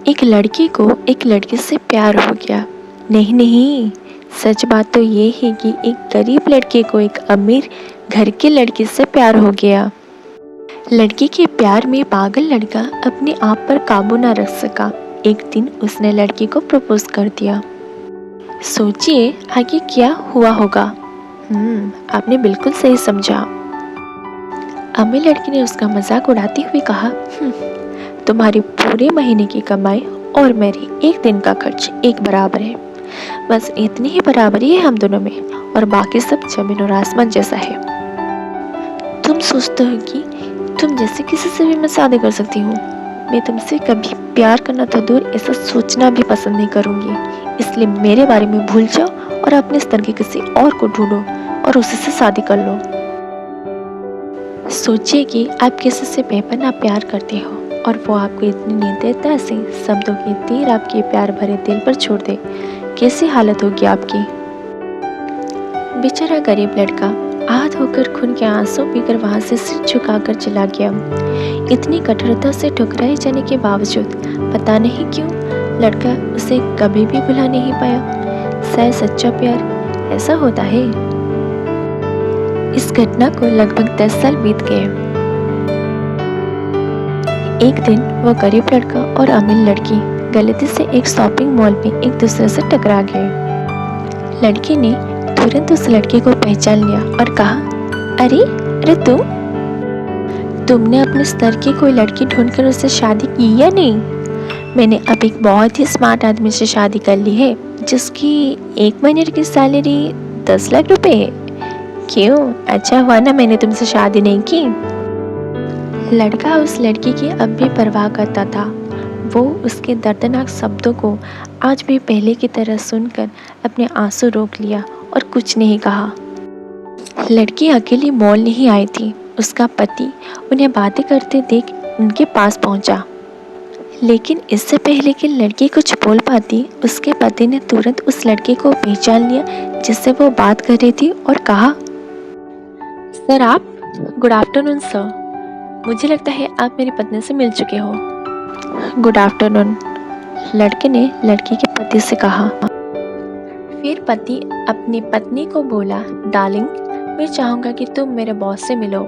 एक लड़के को एक लड़के से प्यार हो गया। नहीं नहीं, सच बात तो ये है कि एक गरीब लड़के को एक अमीर घर के लड़के से प्यार हो गया। लड़की के प्यार में पागल लड़का अपने आप पर काबू न रख सका। एक दिन उसने लड़की को प्रपोज कर दिया। सोचिए आगे क्या हुआ होगा। आपने बिल्कुल सही समझा। अमीर लड़की ने उसका मजाक उड़ाते हुए कहा, तुम्हारी पूरे महीने की कमाई और मेरी एक दिन का खर्च एक बराबर है। बस इतनी ही बराबरी है हम दोनों में, और बाकी सब जमीन और आसमान जैसा है। तुम सोचते हो कि तुम जैसे किसी से भी मैं शादी कर सकती हूँ। मैं तुमसे कभी प्यार करना तो दूर, ऐसा सोचना भी पसंद नहीं करूँगी। इसलिए मेरे बारे में भूल जाओ और अपने स्तर के किसी और को ढूंढो और उसी से शादी कर लो। सोचिए कि आप किसी से बेपनाह प्यार करते हो और वो आपको इतनी निर्दयता से शब्दों के तीर आपके प्यार भरे दिल पर छोड़ दे। कैसी हालत होगी आपकी। बेचारा गरीब लड़का आहत होकर खून के आंसू पीकर वहां से सिर झुकाकर चला गया। इतनी कठोरता से ठुकराए जाने के बावजूद पता नहीं क्यों लड़का उसे कभी भी भुला नहीं पाया। शायद सच्चा प्यार ऐसा होता है। इस घटना को लगभग 10 साल बीत गए। एक दिन वो गरीब लड़का और अमीर लड़की गलती से एक शॉपिंग मॉल में एक दूसरे से टकरा गए। लड़की ने तुरंत उस लड़के को पहचान लिया और कहा, अरे तुमने अपने स्तर की कोई लड़की ढूंढकर उससे शादी की या नहीं? मैंने अब एक बहुत ही स्मार्ट आदमी से शादी कर ली है जिसकी 1 महीने की सैलरी 10 लाख रुपए है। क्यों, अच्छा हुआ ना मैंने तुमसे शादी नहीं की। लड़का उस लड़की की अब भी परवाह करता था। वो उसके दर्दनाक शब्दों को आज भी पहले की तरह सुनकर अपने आंसू रोक लिया और कुछ नहीं कहा। लड़की अकेली मॉल नहीं आई थी। उसका पति उन्हें बातें करते देख उनके पास पहुंचा। लेकिन इससे पहले कि लड़की कुछ बोल पाती, उसके पति ने तुरंत उस लड़के को पहचान लिया जिससे वो बात कर रही थी और कहा, सर आप? Good afternoon sir. मुझे लगता है आप मेरी पत्नी से मिल चुके हो। गुड आफ्टरनून, लड़के ने लड़की के पति से कहा। फिर पति अपनी पत्नी को बोला, डार्लिंग मैं चाहूँगा कि तुम मेरे बॉस से मिलो।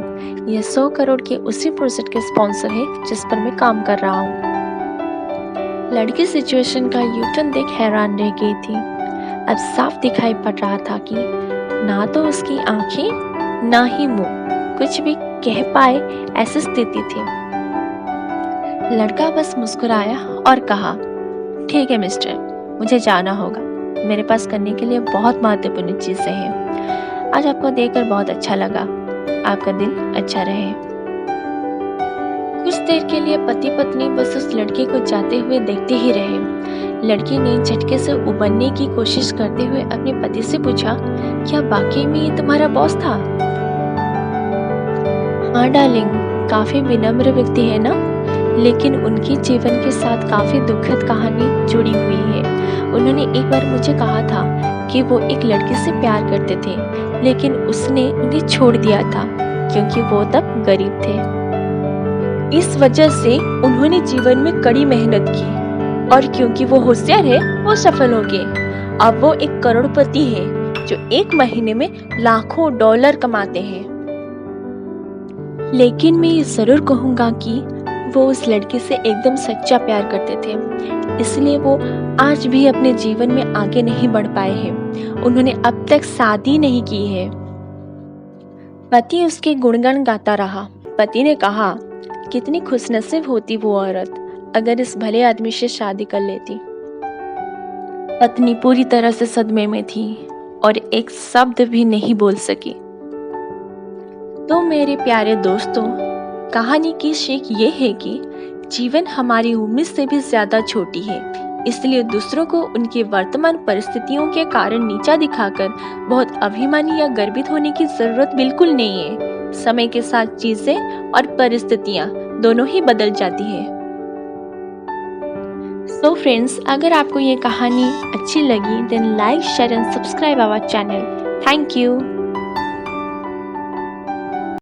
यह 100 करोड़ के उसी प्रोजेक्ट के स्पॉन्सर है जिस पर मैं काम कर रहा हूँ। लड़की सिचुएशन का यूटर्न देख हैरान रह गई थी। अब साफ दिखाई पड़ रहा था कि ना तो उसकी आंखें ना ही मुंह कुछ भी कह पाए ऐसी स्थिति थी। लड़का बस मुस्कुराया और कहा, ठीक है मिस्टर, मुझे जाना होगा। मेरे पास करने के लिए बहुत महत्वपूर्ण चीजें हैं। आज आपको देखकर बहुत अच्छा लगा। आपका दिन अच्छा रहे। कुछ देर के लिए पति पत्नी बस उस लड़के को जाते हुए देखते ही रहे। लड़की ने झटके से उबरने की कोशिश करते हुए अपने पति से पूछा, क्या वाकई में ये तुम्हारा बॉस था? हाँ डार्लिंग, काफी विनम्र व्यक्ति है ना, लेकिन उनके जीवन के साथ काफी दुखद कहानी जुड़ी हुई है। उन्होंने एक बार मुझे कहा था कि वो एक लड़की से प्यार करते थे, लेकिन उसने उन्हें छोड़ दिया था क्योंकि वो तब गरीब थे। इस वजह से उन्होंने जीवन में कड़ी मेहनत की और क्योंकि वो होशियार है वो सफल हो गए। अब वो एक करोड़पति है जो 1 महीने में लाखों डॉलर कमाते हैं। लेकिन मैं ये जरूर कहूँगा कि वो उस लड़के से एकदम सच्चा प्यार करते थे, इसलिए वो आज भी अपने जीवन में आगे नहीं बढ़ पाए हैं। उन्होंने अब तक शादी नहीं की है। पति उसके गुणगान गाता रहा। पति ने कहा, कितनी खुशनसीब होती वो औरत अगर इस भले आदमी से शादी कर लेती। पत्नी पूरी तरह से सदमे में थी और एक शब्द भी नहीं बोल सकी। तो मेरे प्यारे दोस्तों, कहानी की सीख ये है कि जीवन हमारी उम्मीद से भी ज्यादा छोटी है, इसलिए दूसरों को उनकी वर्तमान परिस्थितियों के कारण नीचा दिखाकर बहुत अभिमानी या गर्वित होने की जरूरत बिल्कुल नहीं है। समय के साथ चीजें और परिस्थितियां दोनों ही बदल जाती है। सो फ्रेंड्स, अगर आपको ये कहानी अच्छी लगी then like, share and subscribe our channel. Thank you.